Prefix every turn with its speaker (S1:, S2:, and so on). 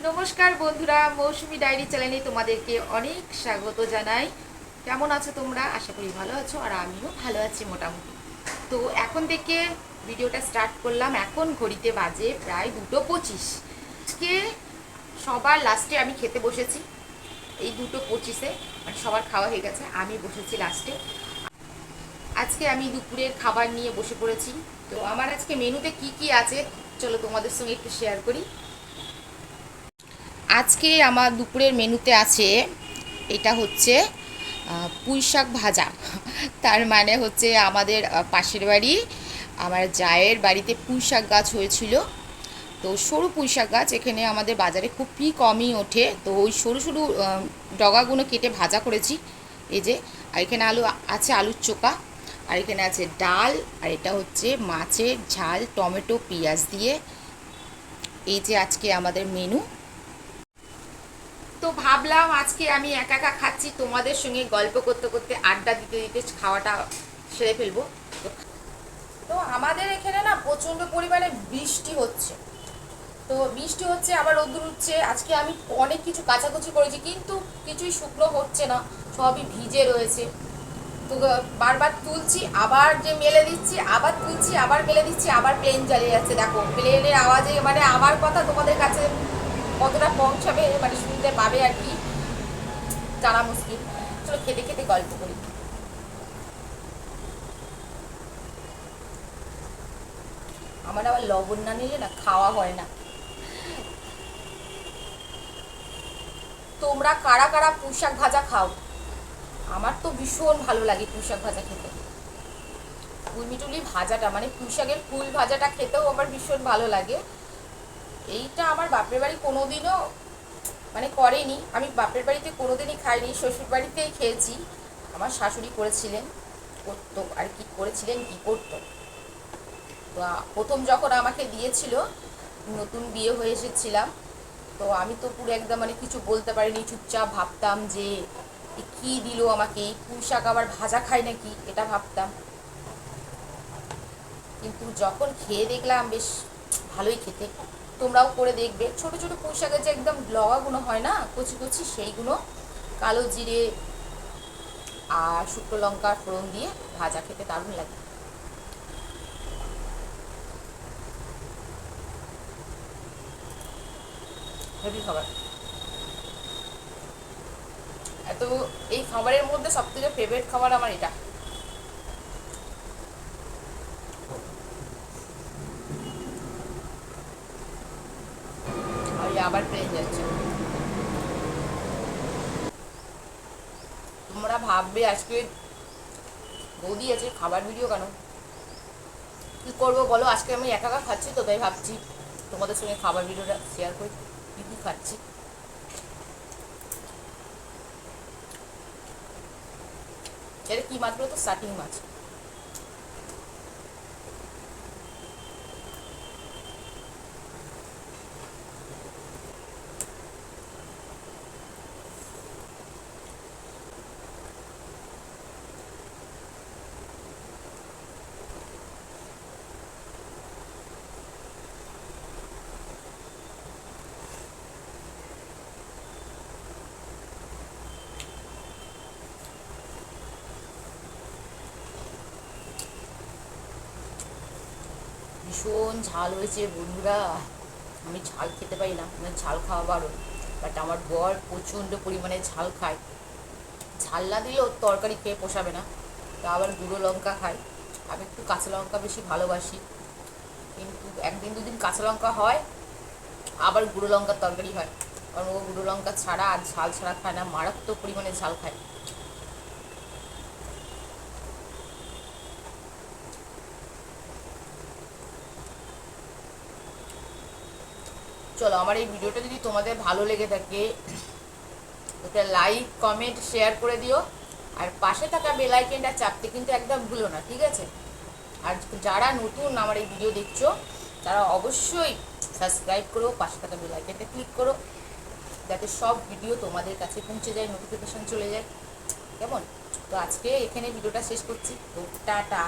S1: নমস্কার বন্ধুরা, মৌসুমি ডায়েরি চ্যানেলে তোমাদেরকে অনেক স্বাগত জানাই। কেমন আছো তোমরা? আশা করি ভালো আছো, আর আমিও ভালো আছি মোটামুটি। তো এখন থেকে ভিডিওটা স্টার্ট করলাম। এখন ঘড়িতে বাজে প্রায় 2:25। আজকে সবার লাস্টে আমি খেতে বসেছি। এই 2:25-এ মানে সবার খাওয়া হয়ে গেছে, আমি বসেছি লাস্টে। আজকে আমি দুপুরের খাবার নিয়ে বসে পড়েছি। তো আমার আজকে মেনুতে কি কি আছে চলো তোমাদের সঙ্গে একটু শেয়ার করি। আজকে আমার দুপুরের মেনুতে আছে, এটা হচ্ছে পুঁই শাক ভাজা। তার মানে হচ্ছে আমাদের পাশের বাড়ি আমার জায়ের বাড়িতে পুঁই শাক গাছ হয়েছিল। তো সরু পুঁই শাক গাছ এখানে আমাদের বাজারে খুবই কমই ওঠে, তো ওই সরু সরু ডগাগুলো কেটে ভাজা করেছি। এই যে, আর এখানে আলু আছে, আলুর চোখা, আর এখানে আছে ডাল, আর এটা হচ্ছে মাছের ঝাল টমেটো পেঁয়াজ দিয়ে। এই যে আজকে আমাদের মেনু। তো ভাবলাম আজকে আমি একা একা খাচ্ছি, তোমাদের সঙ্গে গল্প করতে করতে আড্ডা দিতে দিতে খাওয়াটা সেরে ফেলবো। তো তো আমাদের এখানে না প্রচণ্ড পরিমাণে বৃষ্টি হচ্ছে। তো বৃষ্টি হচ্ছে, আবার রোদ্দুর উঠছে। আজকে আমি অনেক কিছু কাচাকুচি করেছি, কিন্তু কিছুই শুকনো হচ্ছে না, সবই ভিজে রয়েছে। তো বারবার তুলছি, আবার যে মেলে দিচ্ছি, আবার তুলছি, আবার মেলে দিচ্ছি, আবার প্লেন জ্বালিয়ে যাচ্ছে। দেখো প্লেনের আওয়াজে মানে আমার কথা তোমাদের কাছে কতটা পৌঁছাবে, মানে শুনতে পাবে আর কি, জানা মুশকিল। চলো খেতে খেতে গল্প করি। আমার আবার লবণ না নিলে না খাওয়া হয় না। তোমরা কারা কারা পুঁই শাক ভাজা খাও? আমার তো ভীষণ ভালো লাগে পুঁই শাক ভাজা খেতে। কুলমিটুলি ভাজাটা মানে পুঁই শাকের ফুল ভাজাটা খেতেও আমার ভীষণ ভালো লাগে। এইটা আমার বাপের বাড়ি কোনোদিনও মানে করেনি, আমি বাপের বাড়িতে কোনোদিনই খাইনি, শ্বশুর বাড়িতেই খেয়েছি। আমার শাশুড়ি করেছিলেন, করতো আর কি, করেছিলেন কি করতো। তো প্রথম যখন আমাকে দিয়েছিল, নতুন বিয়ে হয়ে এসেছিলাম, তো আমি তো পুরো একদম মানে কিছু বলতে পারিনি, চুপচাপ ভাবতাম যে কি দিল আমাকে, এই পুঁই শাক আবার ভাজা খাই নাকি, এটা ভাবতাম। কিন্তু যখন খেয়ে দেখলাম বেশ ভালোই খেতে। তোমরাও করে দেখবে। ছোট ছোট পুঁই শাকের যে একদম লগাগুলো হয় না, কচি কচি, সেইগুলো কালো জিরে আর শুকনো লঙ্কার ফোড়ন দিয়ে ভাজা খেতে দারুণ লাগে। হেভি খাবার। এত এই খাবারের মধ্যে সবথেকে ফেভারিট খাবার আমার এটা। আর আবার প্লেন যাচ্ছে। তোমরা ভাববে আজকে বৌদি আছে খাবার ভিডিও কেন, কী করবো বলো? আজকে আমি একা একা খাচ্ছি, তো তাই ভাবছি তোমাদের সঙ্গে খাবার ভিডিওটা শেয়ার করি, কী কী খাচ্ছি। এটা কী মাছ বলো তো? স্টার্টিং মাছ। ভীষণ ঝাল হয়েছে বন্ধুরা। আমি ঝাল খেতে পারি না, মানে ঝাল খাওয়া বারণ। বাট আমার বর প্রচণ্ড পরিমাণে ঝাল খায়। ঝাল না দিলেও তরকারি খেয়ে পোষাবে না, তা আবার গুঁড়ো লঙ্কা খায়। আমি একটু কাঁচা লঙ্কা বেশি ভালোবাসি, কিন্তু একদিন দুদিন কাঁচা লঙ্কা হয়, আবার গুঁড়ো লঙ্কার তরকারি হয়। কারণ ও গুঁড়ো লঙ্কা ছাড়া আর ঝাল ছাড়া খায় না, মারাত্মক পরিমাণে ঝাল খায়। চলো, আমার এই ভিডিওটা যদি তোমাদের ভালো লেগে থাকে, ওটা লাইক কমেন্ট শেয়ার করে দিও। আর পাশে থাকা বেল আইকনটা চাপতে কিন্তু একদম ভুলো না, ঠিক আছে? আর যারা নতুন আমার এই ভিডিও দেখছো, তারা অবশ্যই সাবস্ক্রাইব করো, পাশে থাকা বেল আইকনটা ক্লিক করো, যাতে সব ভিডিও তোমাদের কাছে পৌঁছে যায়, নোটিফিকেশান চলে যায়। কেমন? তো আজকে এখানে ভিডিওটা শেষ করছি। তো টাটা।